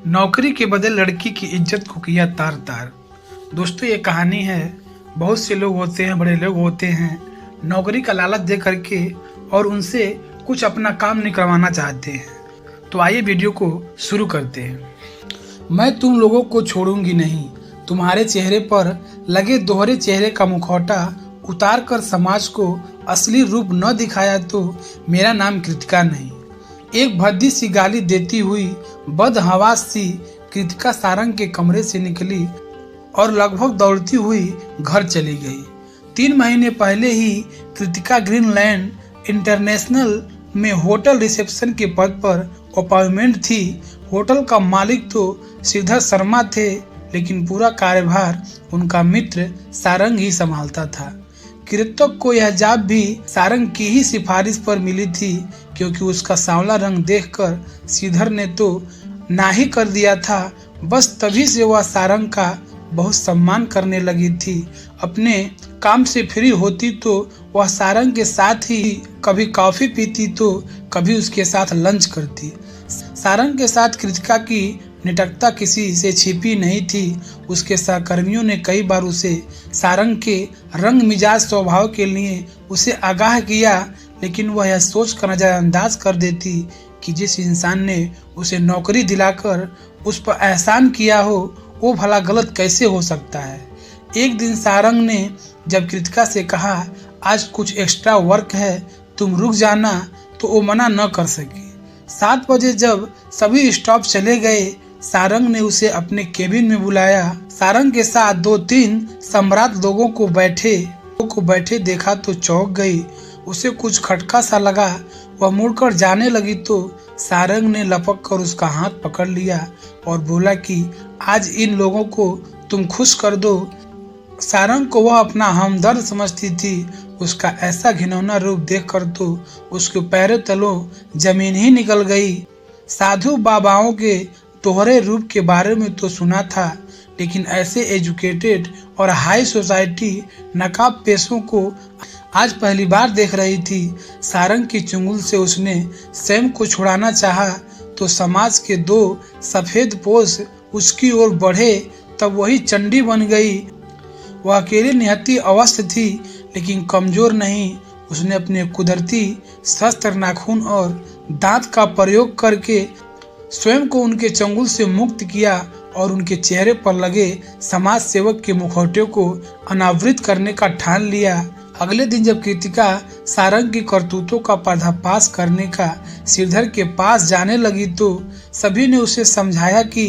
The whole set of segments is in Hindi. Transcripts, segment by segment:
नौकरी के बदले लड़की की इज्जत को किया तार तार। दोस्तों, ये कहानी है। बहुत से लोग होते हैं, बड़े लोग होते हैं, नौकरी का लालच दे करके और उनसे कुछ अपना काम निकलवाना चाहते हैं। तो आइए वीडियो को शुरू करते हैं। मैं तुम लोगों को छोड़ूंगी नहीं। तुम्हारे चेहरे पर लगे दोहरे चेहरे का मुखौटा उतार कर समाज को असली रूप न दिखाया तो मेरा नाम कृतिका नहीं। एक भद्दी सी गाली देती हुई बदहवास सी कृतिका सारंग के कमरे से निकली और लगभग दौड़ती हुई घर चली गई। 3 महीने पहले ही कृतिका ग्रीनलैंड इंटरनेशनल में होटल रिसेप्शन के पद पर अपॉइंटमेंट थी। होटल का मालिक तो श्रीधर शर्मा थे, लेकिन पूरा कार्यभार उनका मित्र सारंग ही संभालता था। कृतक को यह जॉब भी सारंग की ही सिफारिश पर मिली थी, क्योंकि उसका सांवला रंग देखकर श्रीधर ने तो ना ही कर दिया था। बस तभी से वह सारंग का बहुत सम्मान करने लगी थी। अपने काम से फ्री होती तो वह सारंग के साथ ही कभी कॉफी पीती तो कभी उसके साथ लंच करती। सारंग के साथ कृतिका की निटकता किसी से छिपी नहीं थी। उसके सहकर्मियों ने कई बार उसे सारंग के रंग मिजाज स्वभाव के लिए उसे आगाह किया, लेकिन वह यह सोच कर नजरअंदाज कर देती कि जिस इंसान ने उसे नौकरी दिलाकर उस पर एहसान किया हो, वो भला गलत कैसे हो सकता है। एक दिन सारंग ने जब कृतिका से कहा, आज कुछ एक्स्ट्रा वर्क है, तुम रुक जाना, तो वो मना न कर सकी। 7 बजे जब सभी स्टाफ चले गए, सारंग ने उसे अपने केबिन में बुलाया। सारंग के साथ 2-3 सम्राट लोगों को बैठे देखा तो चौंक गई। उसे कुछ खटका सा लगा। वह मुड़कर जाने लगी तो सारंग ने लपक कर उसका हाथ पकड़ लिया और बोला कि आज इन लोगों को तुम खुश कर दो। सारंग को वह अपना हमदर्द समझती थी। उसका ऐसा घिनौना रूप देखकर तो उसके पैरों तलों जमीन ही निकल गई। साधु बाबाओं के दोहरे रूप के बारे में तो सुना था, लेकिन ऐसे एजुकेटेड और हाई सोसाइटी नकाब पेशों को आज पहली बार देख रही थी। सारंग की चुंगल से उसने स्वयं को छुड़ाना चाहा तो समाज के 2 सफेद पोष उसकी ओर बढ़े, तब वही चंडी बन गई। वह अकेली निहत्ती अवस्थ थी, लेकिन कमजोर नहीं। उसने अपने कुदरती शस्त्र नाखून और दांत का प्रयोग करके स्वयं को उनके चंगुल से मुक्त किया और उनके चेहरे पर लगे समाज सेवक के मुखौटे को अनावृत करने का ठान लिया। अगले दिन जब कृतिका सारंग की करतूतों का पर्दाफाश करने का श्रीधर के पास जाने लगी तो सभी ने उसे समझाया कि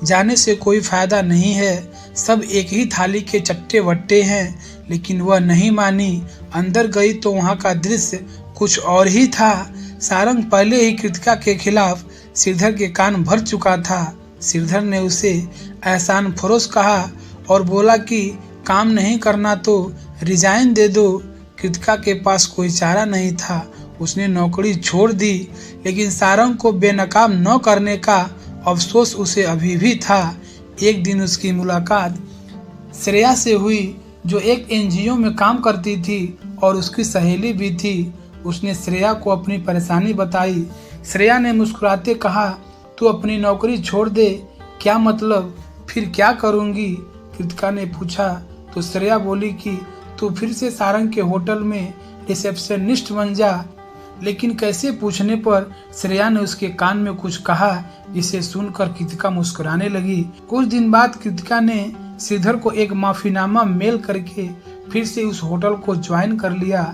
जाने से कोई फायदा नहीं है, सब एक ही थाली के चट्टे वट्टे हैं, लेकिन वह नहीं मानी। अंदर गई तो वहाँ का दृश्य कुछ और ही था। सारंग पहले ही कृतिका के खिलाफ श्रीधर के कान भर चुका था। श्रीधर ने उसे एहसान फरोश कहा और बोला कि काम नहीं करना तो रिजाइन दे दो। कृतिका के पास कोई चारा नहीं था। उसने नौकरी छोड़ दी, लेकिन सारंग को बेनकाम न करने का अफसोस उसे अभी भी था। एक दिन उसकी मुलाकात श्रेया से हुई, जो एक एनजीओ में काम करती थी और उसकी सहेली भी थी। उसने श्रेया को अपनी परेशानी बताई। श्रेया ने मुस्कुराते कहा, तू अपनी नौकरी छोड़ दे। क्या मतलब? फिर क्या करूंगी? कृतिका ने पूछा तो श्रेया बोली कि तू फिर से सारंग के होटल में रिसेप्शनिस्ट बन जा। लेकिन कैसे पूछने पर श्रेया ने उसके कान में कुछ कहा, जिसे सुनकर कृतिका मुस्कुराने लगी। कुछ दिन बाद कृतिका ने श्रीधर को एक माफीनामा मेल करके फिर से उस होटल को ज्वाइन कर लिया।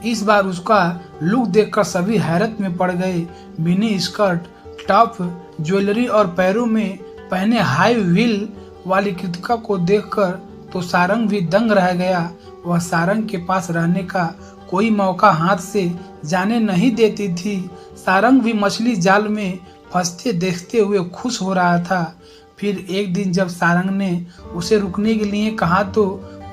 इस बार उसका लुक देखकर सभी हैरत में पड़ गए। मिनी स्कर्ट, टॉप, ज्वेलरी और पैरों में पहने हाई व्हील वाली कृतिका को देखकर तो सारंग भी दंग रह गया। वह सारंग के पास रहने का कोई मौका हाथ से जाने नहीं देती थी। सारंग भी मछली जाल में फंसते देखते हुए खुश हो रहा था। फिर एक दिन जब सारंग ने उसे रुकने के लिए कहा तो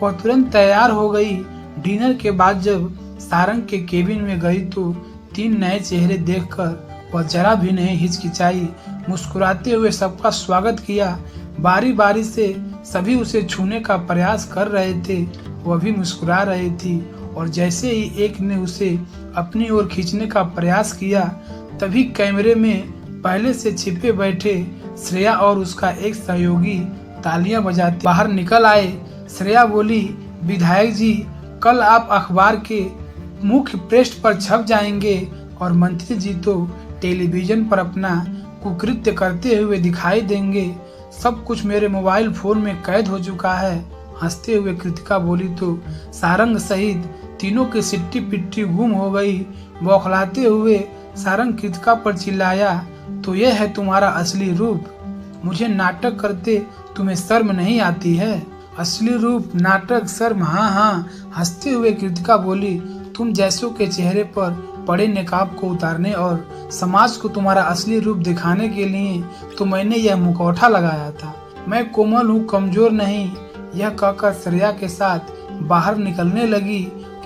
वह तुरंत तैयार हो गई। डिनर के बाद जब सारंग के केबिन में गई तो 3 नए चेहरे देखकर वह जरा भी नहीं हिचकिचाई। मुस्कुराते हुए सबका स्वागत किया। बारी बारी से सभी उसे छूने का प्रयास कर रहे थे। वह भी मुस्कुरा रही थी और जैसे ही एक ने उसे अपनी ओर खींचने का प्रयास किया, तभी कैमरे में पहले से छिपे बैठे श्रेया और उसका एक सहयोगी तालियां बजाते बाहर निकल आए। श्रेया बोली, विधायक जी, कल आप अखबार के मुख्य पृष्ठ पर छप जाएंगे और मंत्री जी तो टेलीविजन पर अपना कुकृत्य करते हुए दिखाई देंगे। सब कुछ मेरे मोबाइल फोन में कैद हो चुका है। हंसते हुए कृतिका बोली तो सारंग सहित तीनों की सिट्टी पिट्टी गुम हो गई। बौखलाते हुए सारंग कृतिका पर चिल्लाया, तो यह है तुम्हारा असली रूप? मुझे नाटक करते तुम्हें शर्म नहीं आती है? असली रूप, नाटक, शर्म, हाँ हाँ। हंसते हुए कृतिका बोली, तुम जैसों के चेहरे पर पड़े नकाब को उतारने और समाज को तुम्हारा असली रूप दिखाने के लिए तो मैंने यह मुखौटा लगाया था। मैं कोमल हूँ, कमजोर नहीं। यह कहकर श्रेया के साथ बाहर निकलने लगी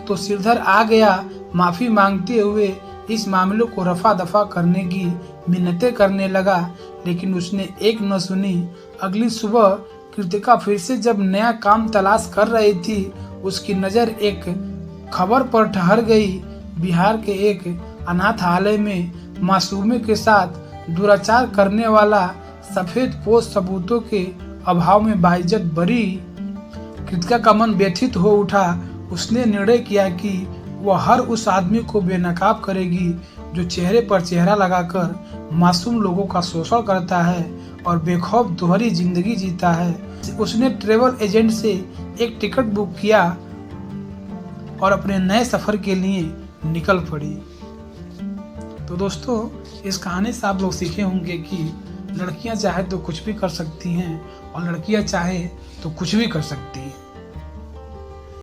तो श्रीधर आ गया। माफी मांगते हुए इस मामले को रफा दफा करने की मिन्नतें करने लगा, लेकिन उसने एक न सुनी। अगली सुबह कृतिका फिर से जब नया काम तलाश कर रही थी, उसकी नज़र एक खबर पर ठहर गई। बिहार के एक अनाथालय में मासूमे के साथ दुराचार करने वाला सफेद पोश सबूतों के अभाव में बाइज्जत बरी। कृतिका का मन व्यथित हो उठा। उसने निर्णय किया कि वह हर उस आदमी को बेनकाब करेगी जो चेहरे पर चेहरा लगाकर मासूम लोगों का शोषण करता है और बेखौफ दोहरी जिंदगी जीता है। उसने ट्रेवल एजेंट से एक टिकट बुक किया और अपने नए सफर के लिए निकल पड़ी। तो दोस्तों, इस कहानी से आप लोग सीखे होंगे कि लड़कियां चाहे तो कुछ भी कर सकती हैं और लड़कियां चाहे तो कुछ भी कर सकती हैं।